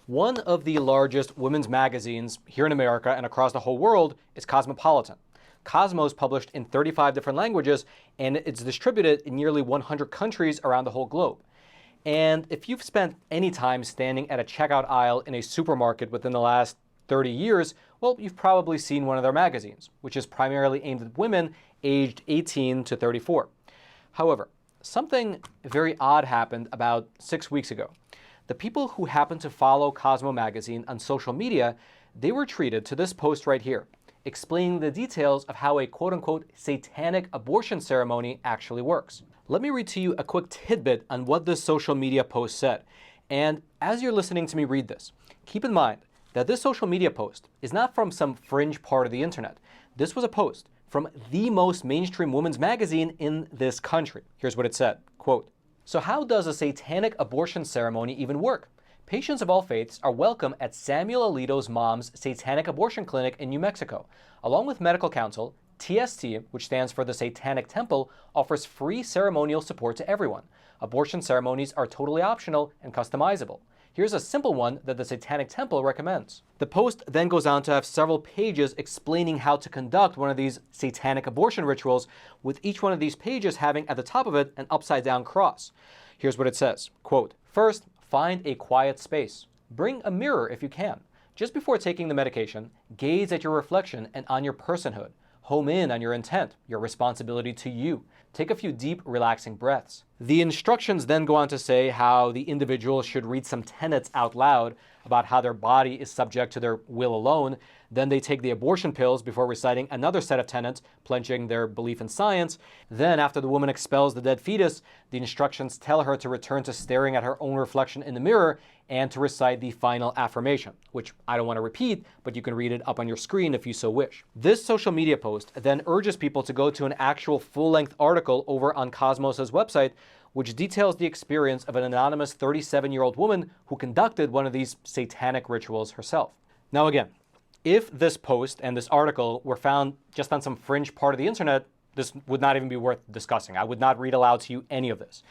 One of the largest women's magazines here in America and across the whole world is Cosmopolitan. Cosmo is published in 35 different languages, and it's distributed in nearly 100 countries around the whole globe. And if you've spent any time standing at a checkout aisle in a supermarket within the last 30 years, well, you've probably seen one of their magazines, which is primarily aimed at women aged 18 to 34. However, something very odd happened about 6 weeks ago. The people who happened to follow Cosmo magazine on social media, they were treated to this post right here, explaining the details of how a quote-unquote satanic abortion ceremony actually works. Let me read to you a quick tidbit on what this social media post said. And as you're listening to me read this, keep in mind that this social media post is not from some fringe part of the internet. This was a post from the most mainstream women's magazine in this country. Here's what it said, quote, "So how does a satanic abortion ceremony even work? Patients of all faiths are welcome at Samuel Alito's mom's satanic abortion clinic in New Mexico. Along with medical counsel, TST, which stands for the Satanic Temple, offers free ceremonial support to everyone. Abortion ceremonies are totally optional and customizable. Here's a simple one that the Satanic Temple recommends." The post then goes on to have several pages explaining how to conduct one of these satanic abortion rituals, with each one of these pages having at the top of it an upside-down cross. Here's what it says, quote, "First, find a quiet space. Bring a mirror if you can. Just before taking the medication, gaze at your reflection and on your personhood. Home in on your intent, your responsibility to you. Take a few deep, relaxing breaths." The instructions then go on to say how the individual should read some tenets out loud about how their body is subject to their will alone. Then they take the abortion pills before reciting another set of tenets, pledging their belief in science. Then, after the woman expels the dead fetus, the instructions tell her to return to staring at her own reflection in the mirror and to recite the final affirmation, which I don't want to repeat, but you can read it up on your screen if you so wish. This social media post then urges people to go to an actual full-length article over on Cosmos' website, which details the experience of an anonymous 37-year-old woman who conducted one of these satanic rituals herself. Now again, if this post and this article were found just on some fringe part of the internet, this would not even be worth discussing. I would not read aloud to you any of this.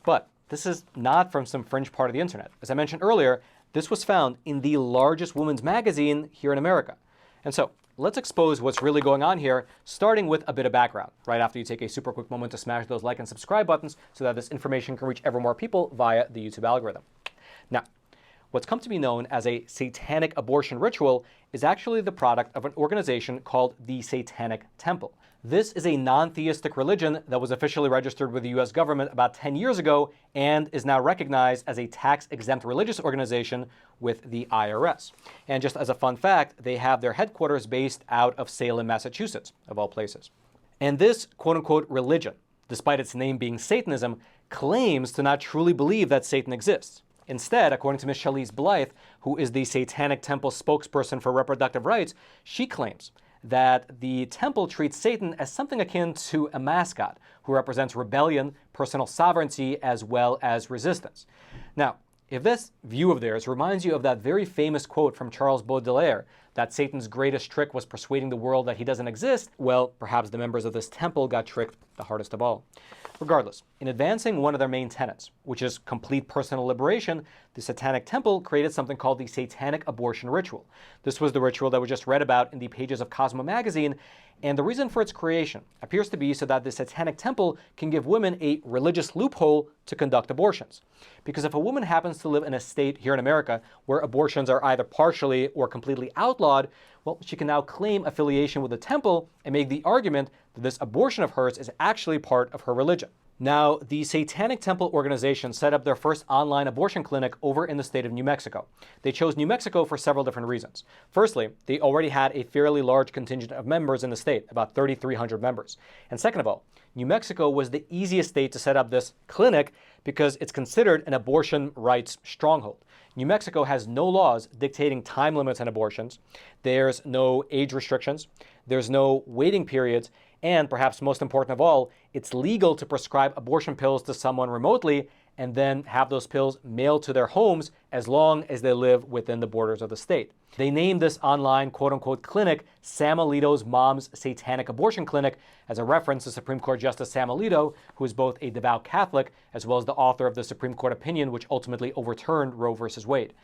But this is not from some fringe part of the internet. As I mentioned earlier, this was found in the largest women's magazine here in America. And so let's expose what's really going on here, starting with a bit of background, right after you take a super quick moment to smash those like and subscribe buttons so that this information can reach ever more people via the YouTube algorithm. Now, what's come to be known as a satanic abortion ritual is actually the product of an organization called the Satanic Temple. This is a non-theistic religion that was officially registered with the US government about 10 years ago and is now recognized as a tax-exempt religious organization with the IRS. And just as a fun fact, they have their headquarters based out of Salem, Massachusetts, of all places. And this quote-unquote religion, despite its name being Satanism, claims to not truly believe that Satan exists. Instead, according to Ms. Shalise Blythe, who is the Satanic Temple spokesperson for reproductive rights, she claims that the temple treats Satan as something akin to a mascot who represents rebellion, personal sovereignty, as well as resistance. Now, if this view of theirs reminds you of that very famous quote from Charles Baudelaire, that Satan's greatest trick was persuading the world that he doesn't exist, well, perhaps the members of this temple got tricked the hardest of all. Regardless, in advancing one of their main tenets, which is complete personal liberation, the Satanic Temple created something called the Satanic Abortion Ritual. This was the ritual that we just read about in the pages of Cosmo magazine, and the reason for its creation appears to be so that the Satanic Temple can give women a religious loophole to conduct abortions. Because if a woman happens to live in a state here in America where abortions are either partially or completely outlawed, well, she can now claim affiliation with the temple and make the argument that this abortion of hers is actually part of her religion. Now, the Satanic Temple organization set up their first online abortion clinic over in the state of New Mexico. They chose New Mexico for several different reasons. Firstly, they already had a fairly large contingent of members in the state, about 3,300 members. And second of all, New Mexico was the easiest state to set up this clinic because it's considered an abortion rights stronghold. New Mexico has no laws dictating time limits on abortions. There's no age restrictions. There's no waiting periods. And perhaps most important of all, it's legal to prescribe abortion pills to someone remotely and then have those pills mailed to their homes as long as they live within the borders of the state. They named this online quote-unquote clinic Sam Alito's Mom's Satanic Abortion Clinic as a reference to Supreme Court Justice Sam Alito, who is both a devout Catholic as well as the author of the Supreme Court opinion which ultimately overturned Roe v. Wade.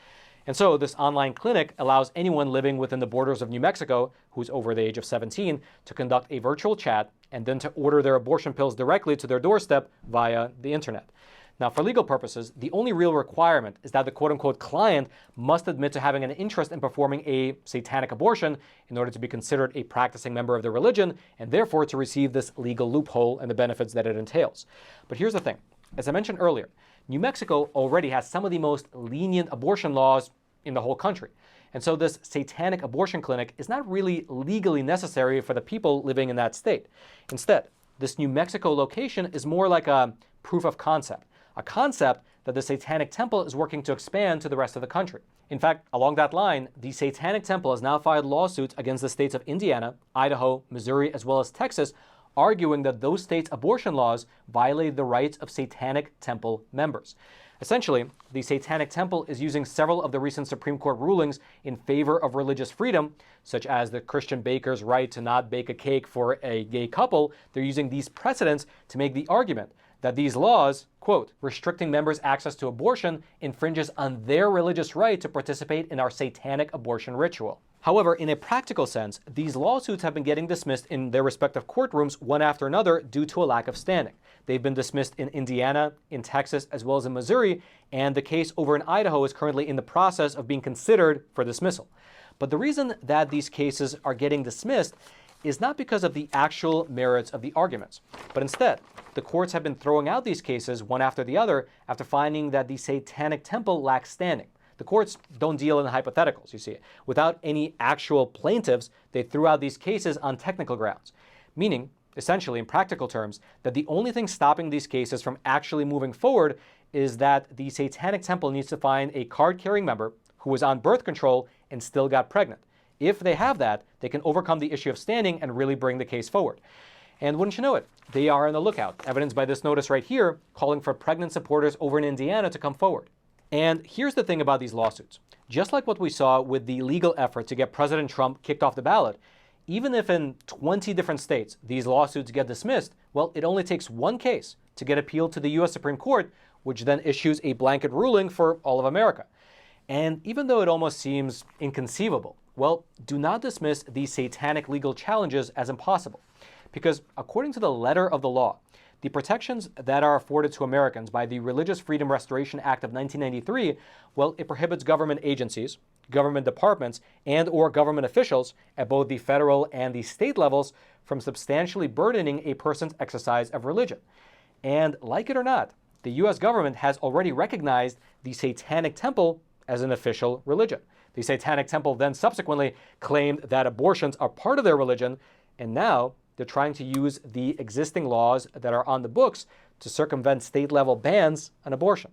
And so this online clinic allows anyone living within the borders of New Mexico who's over the age of 17 to conduct a virtual chat and then to order their abortion pills directly to their doorstep via the internet. Now, for legal purposes, the only real requirement is that the quote-unquote client must admit to having an interest in performing a satanic abortion in order to be considered a practicing member of the religion and therefore to receive this legal loophole and the benefits that it entails. But here's the thing. As I mentioned earlier, New Mexico already has some of the most lenient abortion laws in the whole country. And so this satanic abortion clinic is not really legally necessary for the people living in that state. Instead, this New Mexico location is more like a proof of concept, a concept that the Satanic Temple is working to expand to the rest of the country. In fact, along that line, the Satanic Temple has now filed lawsuits against the states of Indiana, Idaho, Missouri, as well as Texas, arguing that those states' abortion laws violate the rights of Satanic Temple members. Essentially, the Satanic Temple is using several of the recent Supreme Court rulings in favor of religious freedom, such as the Christian baker's right to not bake a cake for a gay couple. They're using these precedents to make the argument that these laws, quote, restricting members' access to abortion infringes on their religious right to participate in our satanic abortion ritual. However, in a practical sense, these lawsuits have been getting dismissed in their respective courtrooms one after another due to a lack of standing. They've been dismissed in Indiana, in Texas, as well as in Missouri, and the case over in Idaho is currently in the process of being considered for dismissal. But the reason that these cases are getting dismissed is not because of the actual merits of the arguments, but instead, the courts have been throwing out these cases one after the other after finding that the Satanic Temple lacks standing. The courts don't deal in hypotheticals, you see. Without any actual plaintiffs, they threw out these cases on technical grounds, meaning, essentially, in practical terms, that the only thing stopping these cases from actually moving forward is that the Satanic Temple needs to find a card-carrying member who was on birth control and still got pregnant. If they have that, they can overcome the issue of standing and really bring the case forward. And wouldn't you know it, they are on the lookout, evidenced by this notice right here, calling for pregnant supporters over in Indiana to come forward. And here's the thing about these lawsuits. Just like what we saw with the legal effort to get President Trump kicked off the ballot, even if in 20 different states these lawsuits get dismissed, well, it only takes one case to get appealed to the U.S. Supreme Court, which then issues a blanket ruling for all of America. And even though it almost seems inconceivable, well, do not dismiss these satanic legal challenges as impossible. Because according to the letter of the law, the protections that are afforded to Americans by the Religious Freedom Restoration Act of 1993, well, it prohibits government agencies, government departments, and or government officials at both the federal and the state levels from substantially burdening a person's exercise of religion. And like it or not, the U.S. government has already recognized the Satanic Temple as an official religion. The Satanic Temple then subsequently claimed that abortions are part of their religion, and now they're trying to use the existing laws that are on the books to circumvent state-level bans on abortion.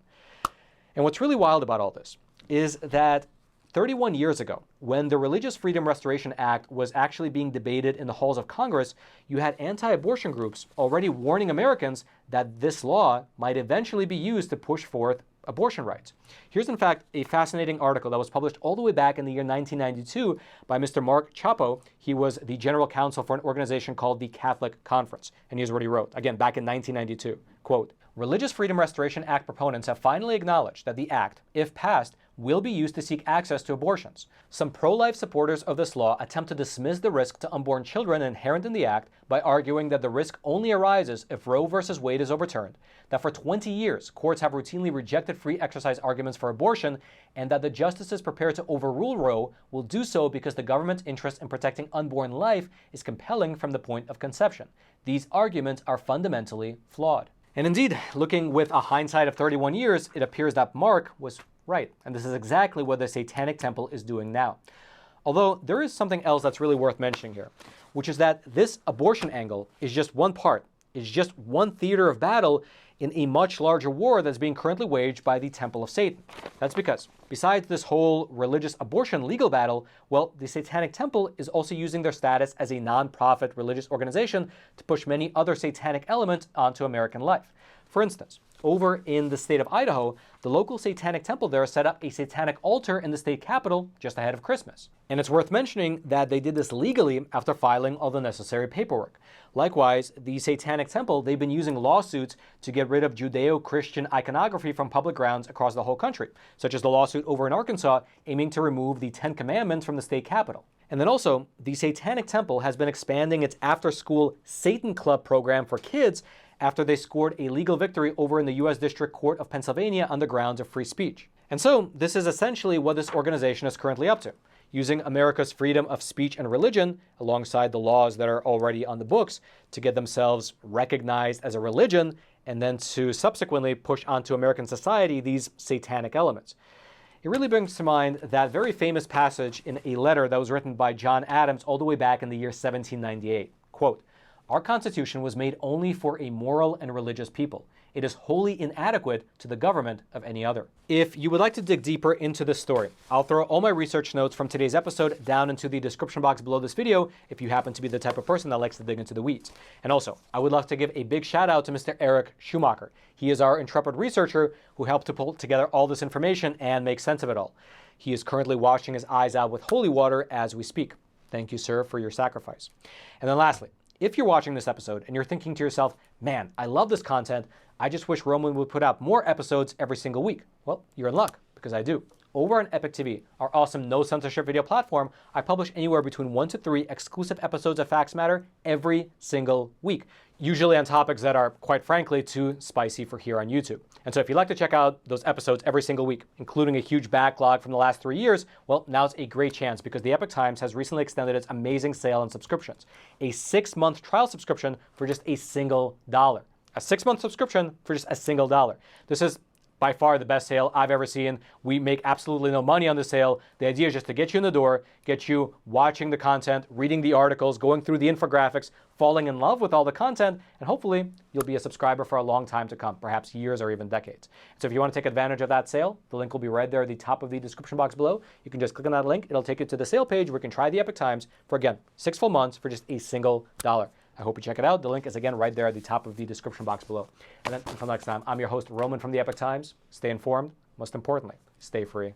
And what's really wild about all this is that 31 years ago, when the Religious Freedom Restoration Act was actually being debated in the halls of Congress, you had anti-abortion groups already warning Americans that this law might eventually be used to push forth abortion rights. Here's, in fact, a fascinating article that was published all the way back in the year 1992 by Mr. Mark Chapo. He was the general counsel for an organization called the Catholic Conference. And here's what he wrote, again, back in 1992, quote, Religious Freedom Restoration Act proponents have finally acknowledged that the act, if passed, will be used to seek access to abortions. Some pro-life supporters of this law attempt to dismiss the risk to unborn children inherent in the act by arguing that the risk only arises if Roe v. Wade is overturned, that for 20 years courts have routinely rejected free exercise arguments for abortion, and that the justices prepared to overrule Roe will do so because the government's interest in protecting unborn life is compelling from the point of conception. These arguments are fundamentally flawed. And indeed, looking with a hindsight of 31 years, it appears that Mark was right, and this is exactly what the Satanic Temple is doing now. Although there is something else that's really worth mentioning here, which is that this abortion angle is just one part, is just one theater of battle in a much larger war that's being currently waged by the Temple of Satan. That's because, besides this whole religious abortion legal battle, well, the Satanic Temple is also using their status as a non-profit religious organization to push many other satanic elements onto American life. For instance, over in the state of Idaho, the local satanic temple there set up a satanic altar in the state capitol just ahead of Christmas. And it's worth mentioning that they did this legally after filing all the necessary paperwork. Likewise, the satanic temple, they've been using lawsuits to get rid of Judeo-Christian iconography from public grounds across the whole country, such as the lawsuit over in Arkansas aiming to remove the Ten Commandments from the state capitol. And then also, the Satanic Temple has been expanding its after-school Satan Club program for kids after they scored a legal victory over in the U.S. District Court of Pennsylvania on the grounds of free speech. And so, this is essentially what this organization is currently up to, using America's freedom of speech and religion, alongside the laws that are already on the books, to get themselves recognized as a religion, and then to subsequently push onto American society these satanic elements. It really brings to mind that very famous passage in a letter that was written by John Adams all the way back in the year 1798. Quote, "Our Constitution was made only for a moral and religious people. It is wholly inadequate to the government of any other." If you would like to dig deeper into this story, I'll throw all my research notes from today's episode down into the description box below this video if you happen to be the type of person that likes to dig into the weeds. And also, I would love to give a big shout out to Mr. Eric Schumacher. He is our intrepid researcher who helped to pull together all this information and make sense of it all. He is currently washing his eyes out with holy water as we speak. Thank you, sir, for your sacrifice. And then lastly, if you're watching this episode and you're thinking to yourself, man, I love this content, I just wish Roman would put out more episodes every single week. Well, you're in luck, because I do. Over on Epoch TV, our awesome no-censorship video platform, I publish anywhere between 1 to 3 exclusive episodes of Facts Matter every single week, usually on topics that are, quite frankly, too spicy for here on YouTube. And so if you'd like to check out those episodes every single week, including a huge backlog from the last 3 years, well, now's a great chance because the Epoch Times has recently extended its amazing sale on subscriptions. A 6-month trial subscription for just a single dollar. A 6-month subscription for just a single dollar. This is by far the best sale I've ever seen. We make absolutely no money on the sale. The idea is just to get you in the door, get you watching the content, reading the articles, going through the infographics, falling in love with all the content, and hopefully you'll be a subscriber for a long time to come, perhaps years or even decades. So if you want to take advantage of that sale, the link will be right there at the top of the description box below. You can just click on that link. It'll take you to the sale page where you can try the Epoch Times for, again, 6 full months for just a single dollar. I hope you check it out. The link is, again, right there at the top of the description box below. And then until next time, I'm your host, Roman from the Epoch Times. Stay informed. Most importantly, stay free.